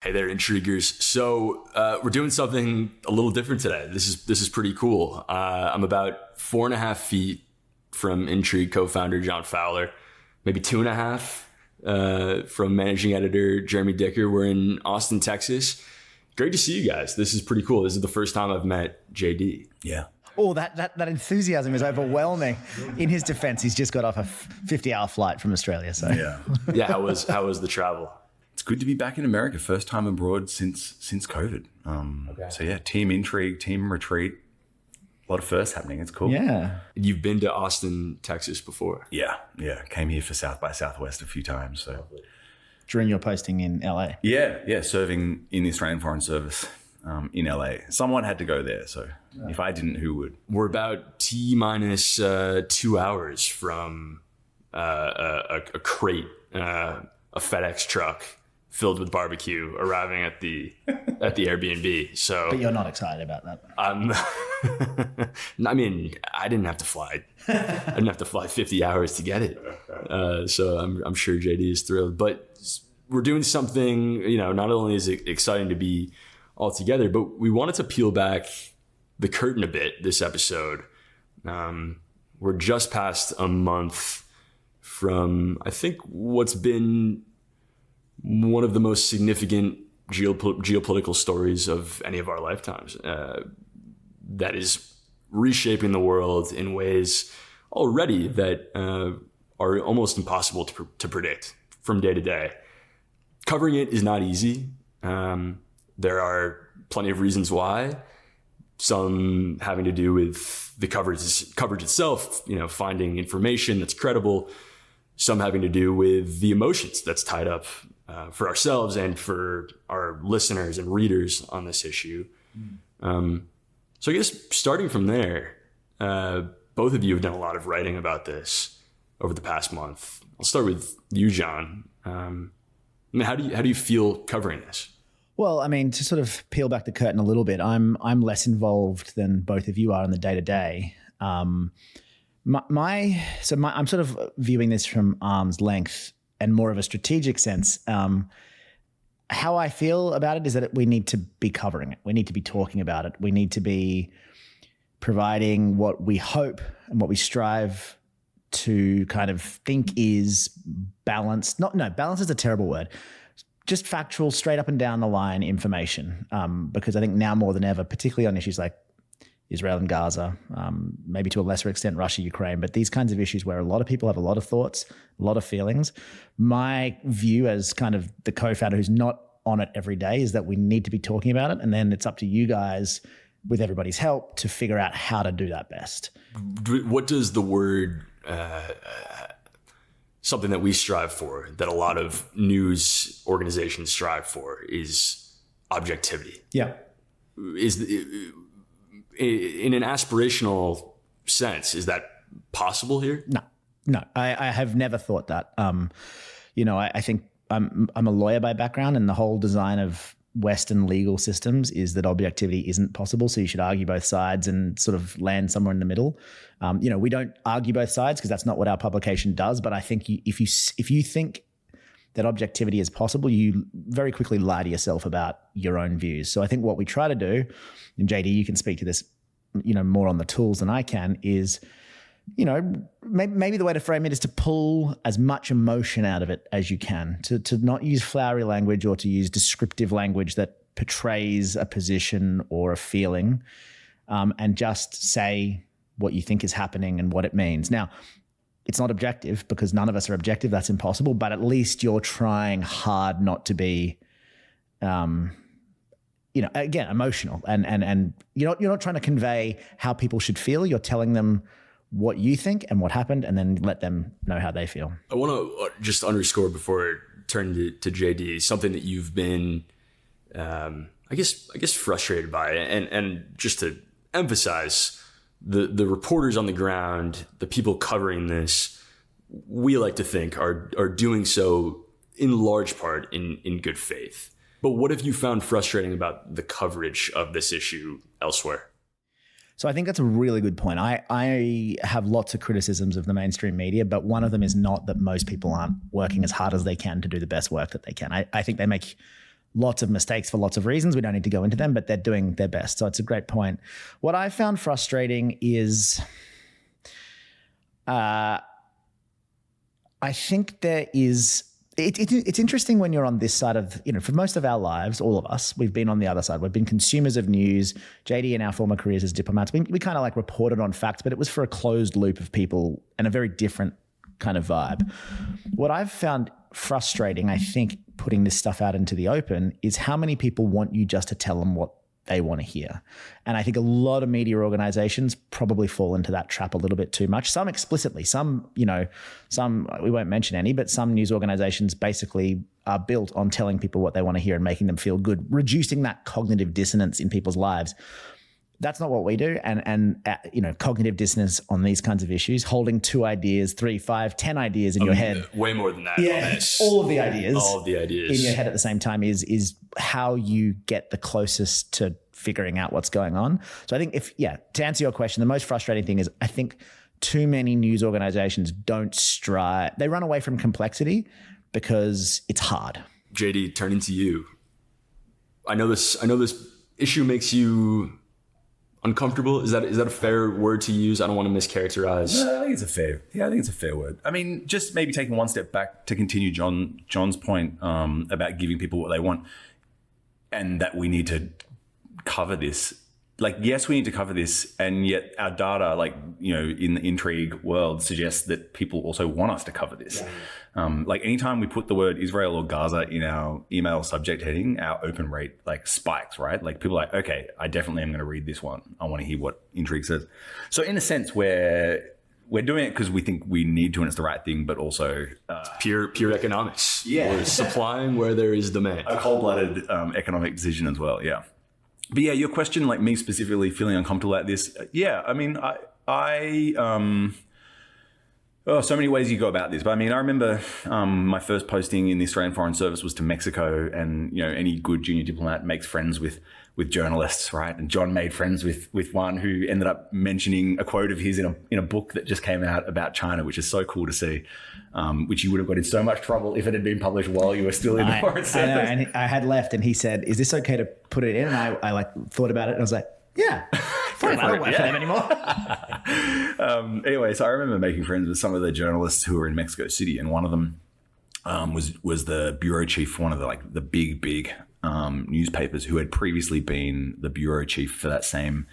Hey there, Intriguers. So we're doing something a little different today. This is pretty cool. I'm about 4.5 feet from Intrigue co-founder John Fowler, maybe 2.5 from managing editor Jeremy Dicker. We're in Austin, Texas. Great to see you guys. This is pretty cool. This is the first time I've met JD. Yeah. Oh, that enthusiasm is overwhelming. In his defense, he's just got off a 50-hour flight from Australia. So yeah. How was the travel? It's good to be back in America. First time abroad since COVID. So yeah, team Intrigue, team retreat. A lot of firsts happening. It's cool. Yeah. You've been to Austin, Texas before? Yeah. Came here for South by Southwest a few times. So during your posting in LA. Yeah. Serving in the Australian Foreign Service in LA. Someone had to go there. So if I didn't, who would? We're about T-minus 2 hours from a crate, a FedEx truck filled with barbecue arriving at the Airbnb. So, but you're not excited about that. I mean, I didn't have to fly. I didn't have to fly 50 hours to get it. So I'm sure JD is thrilled. But we're doing something. Not only is it exciting to be all together, but we wanted to peel back the curtain a bit this episode. We're just past a month from, I think, what's been one of the most significant geopolitical stories of any of our lifetimes, that is reshaping the world in ways already that are almost impossible to predict from day to day. Covering it is not easy. There are plenty of reasons why, some having to do with the coverage itself, finding information that's credible, some having to do with the emotions that's tied up for ourselves and for our listeners and readers on this issue. So I guess starting from there, both of you have done a lot of writing about this over the past month. I'll start with you, John. How do you feel covering this? Well, I mean, to sort of peel back the curtain a little bit, I'm less involved than both of you are in the day-to-day. I'm sort of viewing this from arm's length and more of a strategic sense. How I feel about it is that we need to be covering it. We need to be talking about it. We need to be providing what we hope and what we strive to kind of think is balanced. Balance is a terrible word. Just factual, straight up and down the line information. Because I think now more than ever, particularly on issues like Israel and Gaza, maybe to a lesser extent Russia, Ukraine, but these kinds of issues where a lot of people have a lot of thoughts, a lot of feelings. My view as kind of the co-founder who's not on it every day is that we need to be talking about it, and then it's up to you guys with everybody's help to figure out how to do that best. What does the word, something that we strive for, that a lot of news organizations strive for, is objectivity? Yeah. In an aspirational sense, is that possible here? No, I have never thought that. I think I'm a lawyer by background, and the whole design of Western legal systems is that objectivity isn't possible. So you should argue both sides and sort of land somewhere in the middle. We don't argue both sides because that's not what our publication does. But I think if you think that objectivity is possible, you very quickly lie to yourself about your own views. So I think what we try to do, and JD, you can speak to this, more on the tools than I can, is, maybe the way to frame it is to pull as much emotion out of it as you can, to not use flowery language or to use descriptive language that portrays a position or a feeling, and just say what you think is happening and what it means. Now, it's not objective because none of us are objective. That's impossible. But at least you're trying hard not to be, again, emotional. And you're not trying to convey how people should feel. You're telling them what you think and what happened, and then let them know how they feel. I want to just underscore before turning to JD, something that you've been, I guess frustrated by, and just to emphasize, the reporters on the ground, the people covering this, we like to think are doing so in large part in good faith. But what have you found frustrating about the coverage of this issue elsewhere? So I think that's a really good point. I have lots of criticisms of the mainstream media, but one of them is not that most people aren't working as hard as they can to do the best work that they can. I think they make lots of mistakes for lots of reasons. We don't need to go into them, but they're doing their best. So it's a great point. What I found frustrating is I think there is... It's interesting when you're on this side of, for most of our lives, all of us, we've been on the other side. We've been consumers of news. JD in our former careers as diplomats, we kind of like reported on facts, but it was for a closed loop of people and a very different kind of vibe. What I've found frustrating, I think, putting this stuff out into the open is how many people want you just to tell them what they want to hear. And I think a lot of media organizations probably fall into that trap a little bit too much. Some explicitly, some, we won't mention any, but some news organizations basically are built on telling people what they want to hear and making them feel good, reducing that cognitive dissonance in people's lives. That's not what we do. And cognitive dissonance on these kinds of issues, holding 2 ideas, 3, 5, 10 ideas in your head. Way more than that. Yeah, all of the ideas in your head at the same time is how you get the closest to figuring out what's going on. So I think to answer your question, the most frustrating thing is I think too many news organizations don't strive. They run away from complexity because it's hard. JD, turning to you. I know this issue makes you uncomfortable. Is that a fair word to use? I don't want to mischaracterize. No, I think it's a fair word. I mean, just maybe taking one step back to continue John's point about giving people what they want, and that we need to cover this. Like, yes, we need to cover this, and yet our data, in the Intrigue world, suggests that people also want us to cover this. Yeah. Anytime we put the word Israel or Gaza in our email subject heading, our open rate spikes, right? Like, people are like, okay, I definitely am going to read this one. I want to hear what Intrigue says. So in a sense, we're doing it because we think we need to and it's the right thing, but also pure economics. Yeah, we're supplying where there is demand. A cold-blooded economic decision as well. Yeah. But yeah, your question, like me specifically feeling uncomfortable at this. Yeah, I mean, so many ways you go about this. But I mean, I remember my first posting in the Australian Foreign Service was to Mexico, and any good junior diplomat makes friends with journalists, right? And John made friends with one who ended up mentioning a quote of his in a book that just came out about China, which is so cool to see. Which you would have got in so much trouble if it had been published while you were still in the Foreign Service. I know, and I had left, and he said, "Is this okay to put it in?" And I thought about it, and I was like, "Yeah, I don't work for them anymore." Anyway, so I remember making friends with some of the journalists who were in Mexico City, and one of them was the bureau chief for one of the big newspapers who had previously been the bureau chief for that same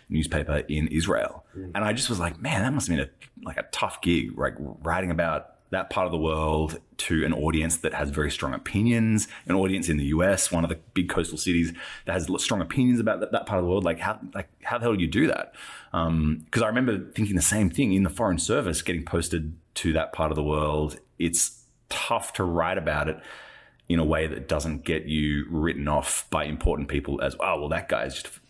newspaper in Israel. And I just was like, man, that must have been a tough gig, like writing about that part of the world to an audience that has very strong opinions, an audience in the US, one of the big coastal cities that has strong opinions about that part of the world. How the hell do you do that? Because I remember thinking the same thing in the Foreign Service, getting posted to that part of the world. It's tough to write about it in a way that doesn't get you written off by important people as, oh, well, that guy's just,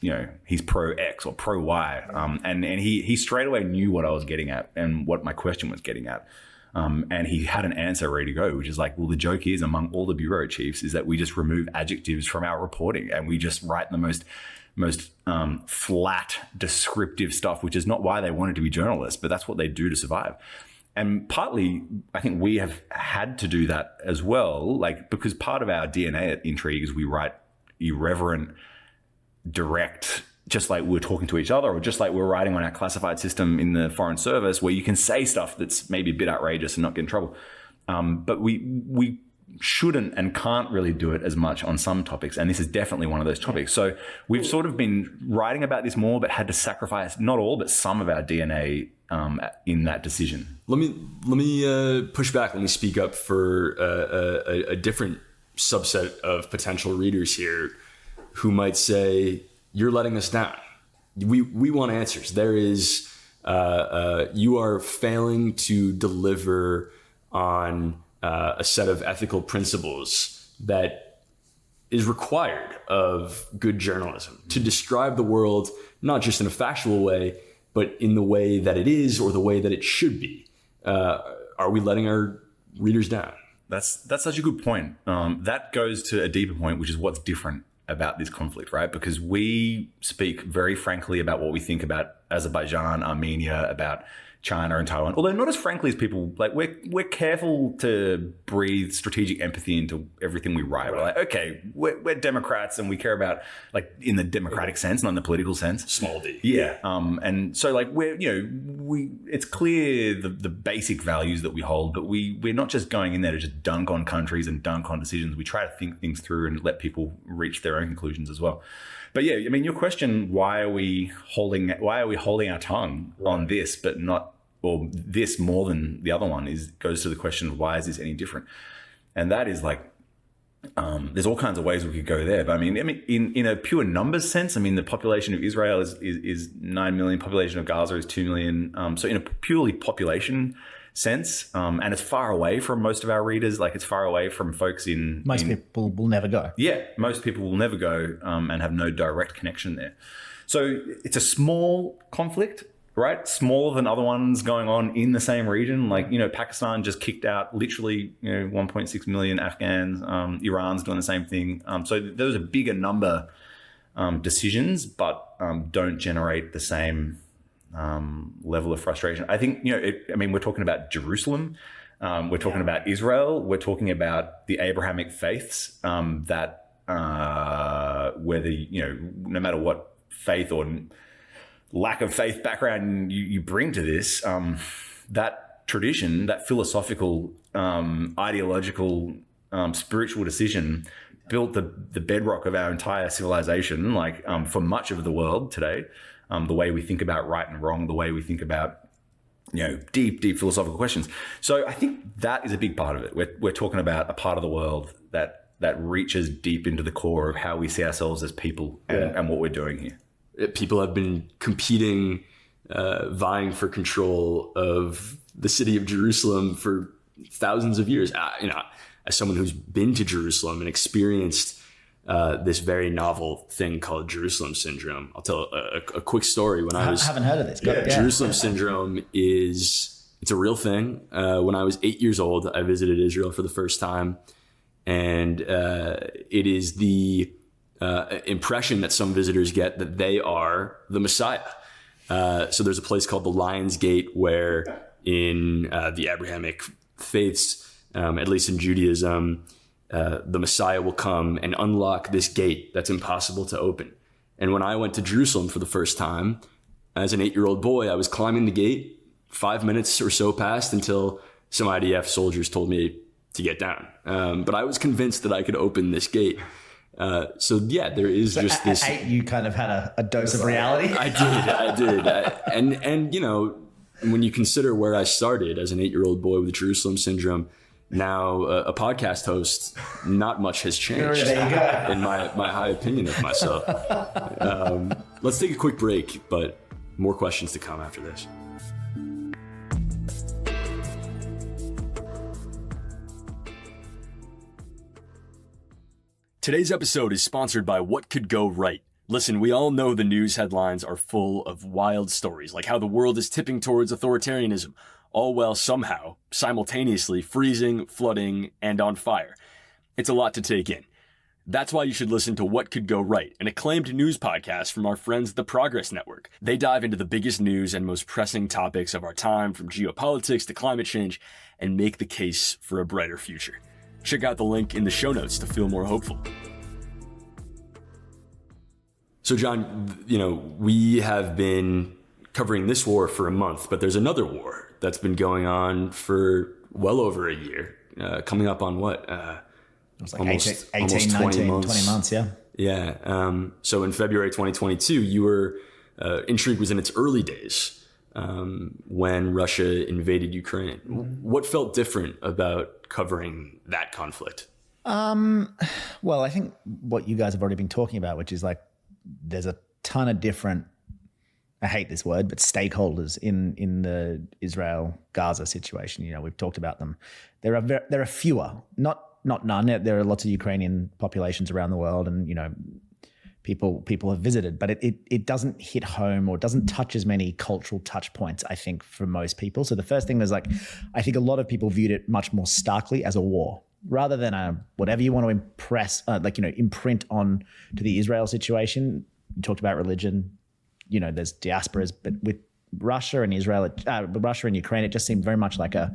he's pro X or pro Y. And he straight away knew what I was getting at and what my question was getting at. And he had an answer ready to go, which is like, well, the joke is among all the bureau chiefs is that we just remove adjectives from our reporting and we just write the most flat, descriptive stuff, which is not why they wanted to be journalists, but that's what they do to survive. And partly, I think we have had to do that as well, because part of our DNA at Intrigue is we write irreverent, direct, just like we're talking to each other, or just like we're writing on our classified system in the Foreign Service, where you can say stuff that's maybe a bit outrageous and not get in trouble. But we shouldn't and can't really do it as much on some topics. And this is definitely one of those topics. So we've sort of been writing about this more, but had to sacrifice not all, but some of our DNA in that decision. Let me push back. Let me speak up for a different subset of potential readers here who might say, you're letting us down. We want answers. There is, you are failing to deliver on a set of ethical principles that is required of good journalism to describe the world, not just in a factual way, but in the way that it is or the way that it should be. Are we letting our readers down? That's such a good point. That goes to a deeper point, which is what's different about this conflict, right? Because we speak very frankly about what we think about Azerbaijan, Armenia, about China and Taiwan, although not as frankly as people. Like we're careful to breathe strategic empathy into everything we write. We're like, okay, we're Democrats and we care about, like, in the democratic sense, not in the political sense. Small d. Yeah. And so, like, it's clear the basic values that we hold, but we're not just going in there to just dunk on countries and dunk on decisions. We try to think things through and let people reach their own conclusions as well. But yeah, I mean, your question, why are we holding our tongue on this, but not, or this more than the other one, goes to the question of why is this any different? And that is like, there's all kinds of ways we could go there. But I mean, in a pure numbers sense, I mean, the population of Israel is 9 million, population of Gaza is 2 million. So in a purely population sense, and it's far away from most of our readers. Like, it's far away from folks in... Most people will never go. Yeah, most people will never go and have no direct connection there. So it's a small conflict, right? Smaller than other ones going on in the same region. Like, Pakistan just kicked out literally 1.6 million Afghans. Iran's doing the same thing. So those are bigger number decisions, but don't generate the same level of frustration. I think, we're talking about Jerusalem. We're talking about Israel. We're talking about the Abrahamic faiths that whether, no matter what faith or lack of faith background you bring to this, that tradition, that philosophical, ideological, spiritual decision built the bedrock of our entire civilization, like for much of the world today. The way we think about right and wrong, the way we think about, deep philosophical questions. So I think that is a big part of it. We're talking about a part of the world that reaches deep into the core of how we see ourselves as people and what we're doing here. People have been competing, vying for control of the city of Jerusalem for thousands of years. As someone who's been to Jerusalem and experienced this very novel thing called Jerusalem syndrome. I'll tell a quick story. I haven't heard of this. Jerusalem syndrome it's a real thing. When I was 8 years old, I visited Israel for the first time. And it is the impression that some visitors get that they are the Messiah. So there's a place called the Lion's Gate where in the Abrahamic faiths, at least in Judaism, the Messiah will come and unlock this gate that's impossible to open. And when I went to Jerusalem for the first time, as an 8-year-old boy, I was climbing the gate. 5 minutes or so passed until some IDF soldiers told me to get down. But I was convinced that I could open this gate. There is just this... At 8, you kind of had a dose of reality? I did. And when you consider where I started as an 8-year-old boy with Jerusalem syndrome, now a podcast host, not much has changed in my high opinion of myself. Let's take a quick break, but more questions to come after this. Today's episode is sponsored by What Could Go Right. Listen, we all know the news headlines are full of wild stories, like how the world is tipping towards authoritarianism, all while somehow, simultaneously freezing, flooding, and on fire. It's a lot to take in. That's why you should listen to What Could Go Right, an acclaimed news podcast from our friends at the Progress Network. They dive into the biggest news and most pressing topics of our time, from geopolitics to climate change, and make the case for a brighter future. Check out the link in the show notes to feel more hopeful. So, John, we have been covering this war for a month, but there's another war that's been going on for well over a year, coming up on what? It was like almost 20 months, yeah. Yeah. So in February 2022, Intrigue was in its early days when Russia invaded Ukraine. What felt different about covering that conflict? Well, I think what you guys have already been talking about, which is like there's a ton of different, I hate this word, but stakeholders in the Israel-Gaza situation. We've talked about them. There are fewer, not none. There are lots of Ukrainian populations around the world, and people have visited, but it doesn't hit home or doesn't touch as many cultural touch points, I think, for most people. So the first thing was I think a lot of people viewed it much more starkly as a war, rather than whatever you want to imprint on to the Israel situation. You talked about religion. There's diasporas, but with Russia and Russia and Ukraine, it just seemed very much like I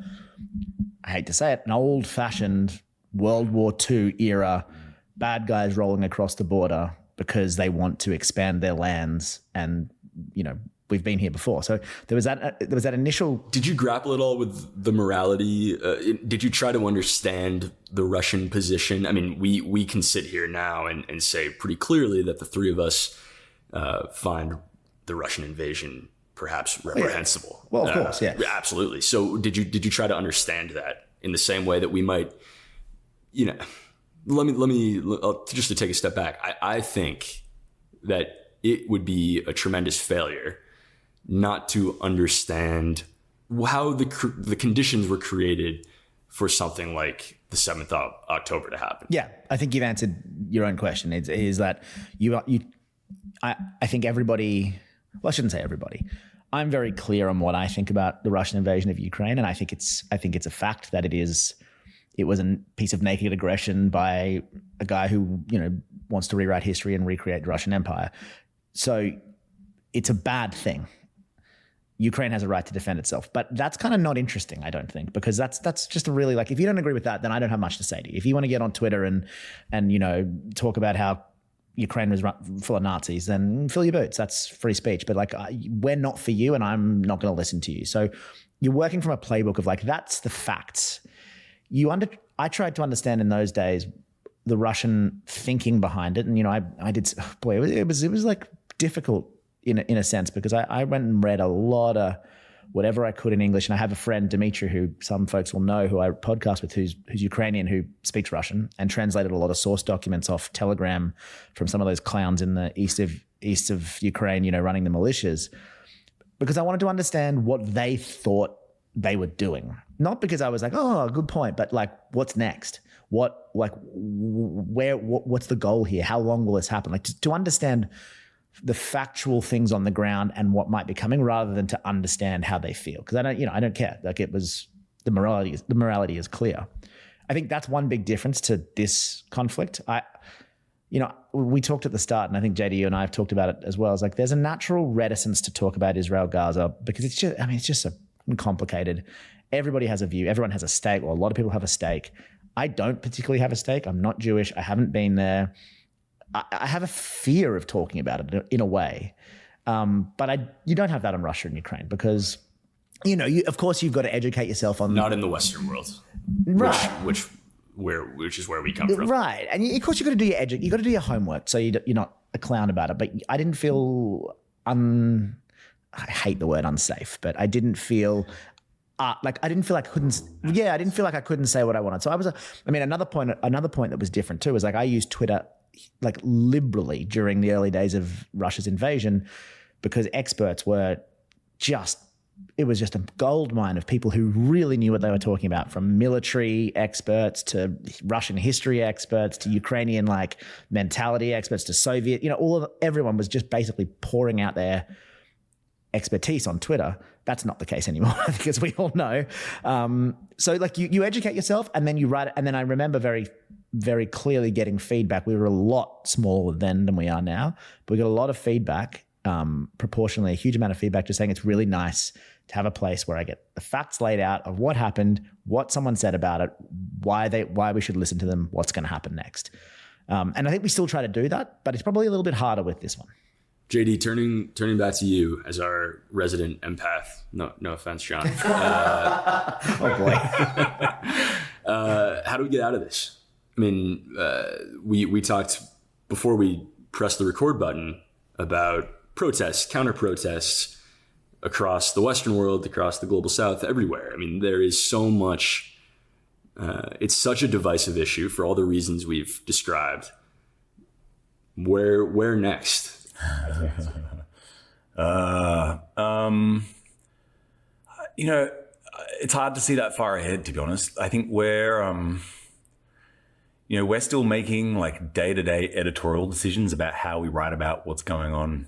hate to say it, an old-fashioned World War II era, bad guys rolling across the border because they want to expand their lands, and we've been here before. So there was that initial. Did you grapple at all with the morality? Did you try to understand the Russian position? I mean, we can sit here now and say pretty clearly that the three of us find the Russian invasion perhaps reprehensible. Well, of course, yeah, absolutely. So did you try to understand that in the same way that we might, let me just to take a step back. I think that it would be a tremendous failure not to understand how the conditions were created for something like the 7th of October to happen. Yeah, I think you've answered your own question. Is that I think everybody. Well, I shouldn't say everybody. I'm very clear on what I think about the Russian invasion of Ukraine, and I think it's a fact that it was a piece of naked aggression by a guy who wants to rewrite history and recreate the Russian Empire. So it's a bad thing. Ukraine has a right to defend itself, but that's kind of not interesting, I don't think, because that's just a really if you don't agree with that, then I don't have much to say to you. If you want to get on Twitter and talk about how Ukraine was full of Nazis, then fill your boots. That's free speech. But we're not for you, and I'm not going to listen to you. So you're working from a playbook of that's the facts. I tried to understand in those days the Russian thinking behind it, and I did. Boy, it was difficult in a sense, because I went and read a lot of whatever I could in English. And I have a friend, Dimitri, who some folks will know, who I podcast with, who's Ukrainian, who speaks Russian, and translated a lot of source documents off Telegram from some of those clowns in the east of Ukraine, running the militias, because I wanted to understand what they thought they were doing. Not because I was oh, good point, but what's next? What's the goal here? How long will this happen? To understand the factual things on the ground and what might be coming, rather than to understand how they feel. Because I don't care. It was the morality is clear. I think that's one big difference to this conflict. We talked at the start, and I think JD, you and I have talked about it as well. It's there's a natural reticence to talk about Israel-Gaza because it's just so complicated. Everybody has a view. Everyone has a stake, or a lot of people have a stake. I don't particularly have a stake. I'm not Jewish. I haven't been there. I have a fear of talking about it in a way. But you don't have that in Russia and Ukraine, because, of course you've got to educate yourself on. Not in the Western world. Right. Which is where we come from. Right. And of course you've got to do your homework, so you're not a clown about it. But I didn't feel I hate the word unsafe, but I didn't feel I didn't feel like I couldn't. Yeah, I didn't feel like I couldn't say what I wanted. So another point that was different too was I used Twitter liberally during the early days of Russia's invasion, because experts were it was just a goldmine of people who really knew what they were talking about, from military experts to Russian history experts to Ukrainian mentality experts to Soviet, everyone was just basically pouring out their expertise on Twitter. That's not the case anymore, I think, as we all know. So you educate yourself, and then you write it. And then I remember very, very clearly getting feedback. We were a lot smaller then than we are now, but we got a lot of feedback, proportionally a huge amount of feedback, just saying it's really nice to have a place where I get the facts laid out of what happened, what someone said about it, why we should listen to them, what's going to happen next. And I think we still try to do that, but it's probably a little bit harder with this one. JD, turning back to you as our resident empath. No offense, John. Oh boy. How do we get out of this? I mean, we talked before we pressed the record button about protests, counter protests across the Western world, across the global South, everywhere. I mean, there is so much. It's such a divisive issue for all the reasons we've described. Where next? It's hard to see that far ahead, to be honest. I think we're still making day-to-day editorial decisions about how we write about what's going on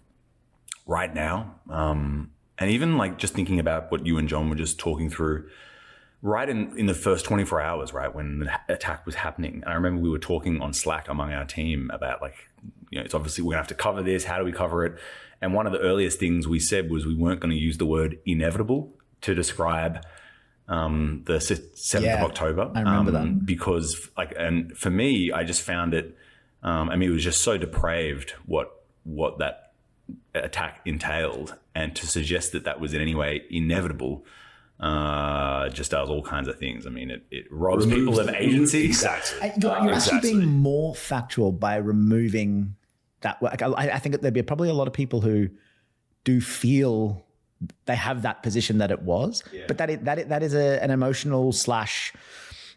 right now. And even just thinking about what you and John were just talking through right in the first 24 hours, right, when the attack was happening. And I remember we were talking on Slack among our team about it's obviously we're going to have to cover this. How do we cover it? And one of the earliest things we said was we weren't going to use the word inevitable to describe the 7th of October. I remember that. Because and for me, I just found it, it was just so depraved what that attack entailed. And to suggest that was in any way inevitable just does all kinds of things. I mean, it robs people of agency. Exactly. You're actually being more factual by removing that. I think that there'd be probably a lot of people who do feel they have that position that it was, but that is an emotional /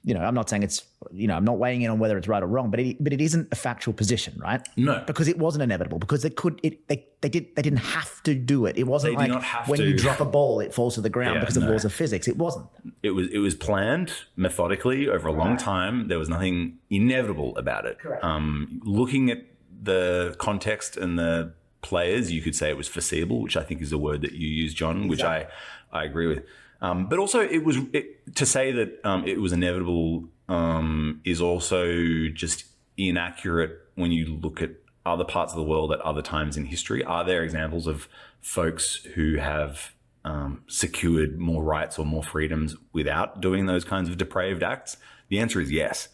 I'm not saying it's, I'm not weighing in on whether it's right or wrong, but it isn't a factual position, right? No, because it wasn't inevitable, because they didn't have to do it. It wasn't like when you drop a ball, it falls to the ground because of laws of physics. It wasn't. It was planned methodically over a long time. There was nothing inevitable about it. Correct. Looking at the context and the players, you could say it was foreseeable, which I think is a word that you use, John, which I agree with. But also to say that it was inevitable is also just inaccurate when you look at other parts of the world at other times in history. Are there examples of folks who have secured more rights or more freedoms without doing those kinds of depraved acts? The answer is yes.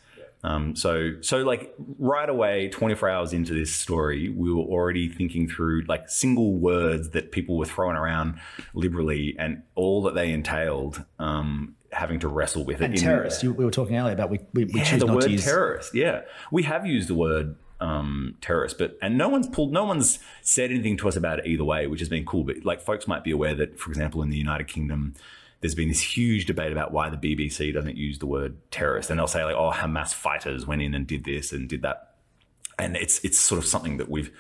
So like right away, 24 hours into this story, we were already thinking through like single words that people were throwing around liberally and all that they entailed, having to wrestle with it. And terrorist, we were talking earlier about we choose not to use terrorist. Yeah, we have used the word terrorist, and no one's said anything to us about it either way, which has been cool. But like folks might be aware that, for example, in the United Kingdom, there's been this huge debate about why the BBC doesn't use the word terrorist. And they'll say like, oh, Hamas fighters went in and did this and did that. And it's sort of something that we've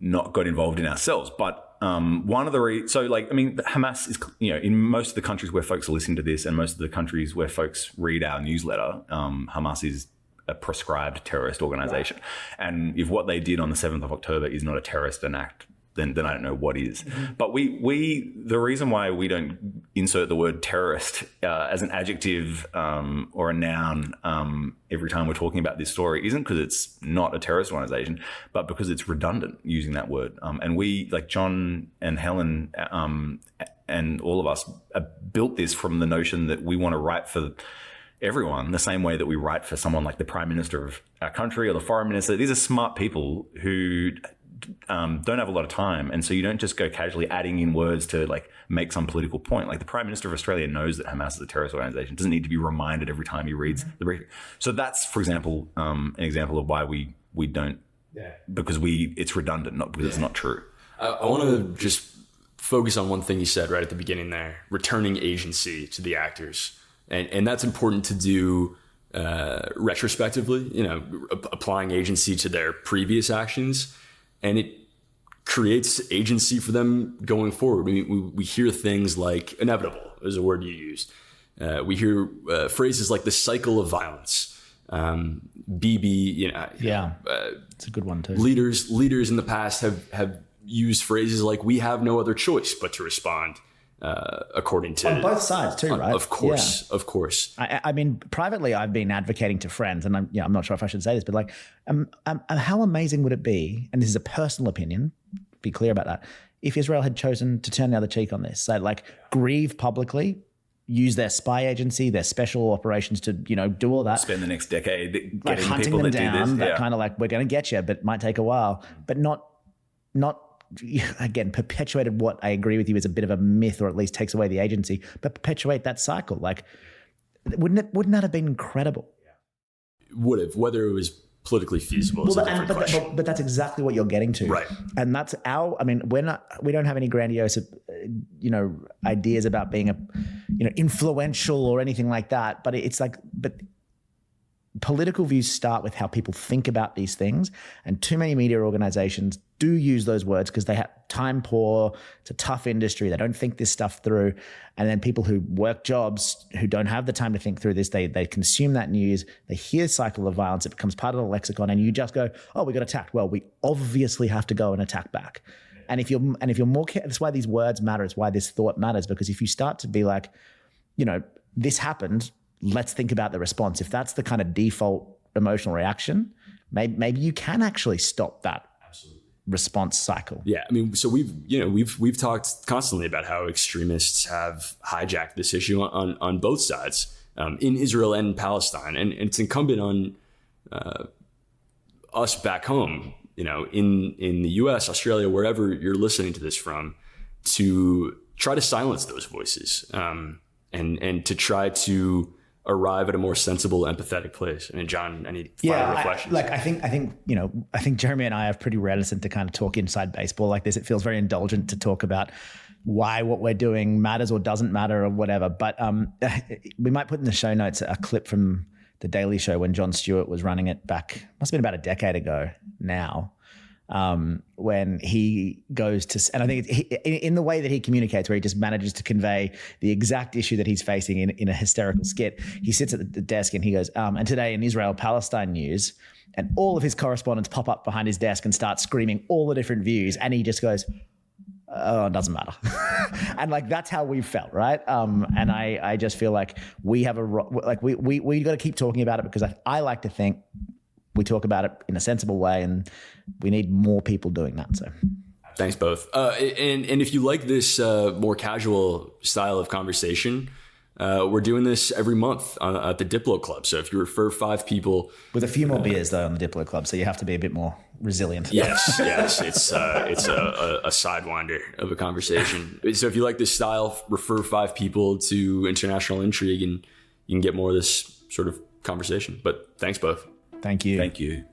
not got involved in ourselves. But one of the Hamas is, in most of the countries where folks are listening to this and most of the countries where folks read our newsletter, Hamas is a prescribed terrorist organization. Right. And if what they did on the 7th of October is not a terrorist act, then I don't know what is. Mm-hmm. But the reason why we don't insert the word terrorist as an adjective or a noun every time we're talking about this story isn't because it's not a terrorist organization, but because it's redundant using that word. And we, like John and Helen and all of us, built this from the notion that we want to write for everyone the same way that we write for someone like the Prime Minister of our country or the Foreign Minister. These are smart people who don't have a lot of time, and so you don't just go casually adding in words to like make some political point. Like the Prime Minister of Australia knows that Hamas is a terrorist organization, doesn't need to be reminded every time he reads the briefing. So that's, for example, an example of why we don't, because it's redundant, not because it's not true. I want to just focus on one thing you said right at the beginning there: returning agency to the actors, and that's important to do retrospectively. Applying agency to their previous actions. And it creates agency for them going forward. We hear things like inevitable is a word you used. We hear phrases like the cycle of violence. BB, it's a good one too. Leaders in the past have used phrases like "we have no other choice but to respond." According to on both sides too, right? Of course. I mean, privately, I've been advocating to friends, and I'm not sure if I should say this, but like, how amazing would it be? And this is a personal opinion. Be clear about that. If Israel had chosen to turn the other cheek on this, so like grieve publicly, use their spy agency, their special operations to do all that. Spend the next decade like getting hunting people them that down. do this. That kind of like, we're going to get you, but it might take a while. But not. Again, perpetuated what I agree with you is a bit of a myth, or at least takes away the agency, but perpetuate that cycle. Like, wouldn't that have been incredible? Would have, whether it was politically feasible is a different question. But that's exactly what you're getting to. Right. And that's we don't have any grandiose, ideas about being influential or anything like that. But it's like, political views start with how people think about these things, and too many media organizations do use those words because they have time poor. It's a tough industry. They don't think this stuff through. And then people who work jobs who don't have the time to think through this, they consume that news. They hear cycle of violence. It becomes part of the lexicon, and you just go, "Oh, we got attacked. Well, we obviously have to go and attack back." And if you're more careful, that's why these words matter. It's why this thought matters, because if you start to be like, this happened, let's think about the response. If that's the kind of default emotional reaction, maybe you can actually stop that response cycle. Yeah, I mean, so we've talked constantly about how extremists have hijacked this issue on both sides, in Israel and Palestine, and it's incumbent on us back home, in the U.S., Australia, wherever you're listening to this from, to try to silence those voices, and to try to arrive at a more sensible, empathetic place. I mean, John, any final reflections? I think Jeremy and I are pretty reticent to kind of talk inside baseball like this. It feels very indulgent to talk about why what we're doing matters or doesn't matter or whatever. But we might put in the show notes a clip from The Daily Show when Jon Stewart was running it back, must have been about a decade ago now, when he goes to, and I think in the way that he communicates, where he just manages to convey the exact issue that he's facing in a hysterical skit. He sits at the desk and he goes, and today in Israel-Palestine news, and all of his correspondents pop up behind his desk and start screaming all the different views. And he just goes, oh, it doesn't matter. And like, that's how we felt. Right. And I just feel like we have we got to keep talking about it, because I like to think we talk about it in a sensible way, and we need more people doing that. So thanks both. And if you like this more casual style of conversation, we're doing this every month at the Diplo Club. So if you refer 5 people, with a few more beers though on the Diplo Club, so you have to be a bit more resilient. Yes, it's a sidewinder of a conversation. So if you like this style, refer 5 people to International Intrigue, and you can get more of this sort of conversation. But thanks both. Thank you. Thank you.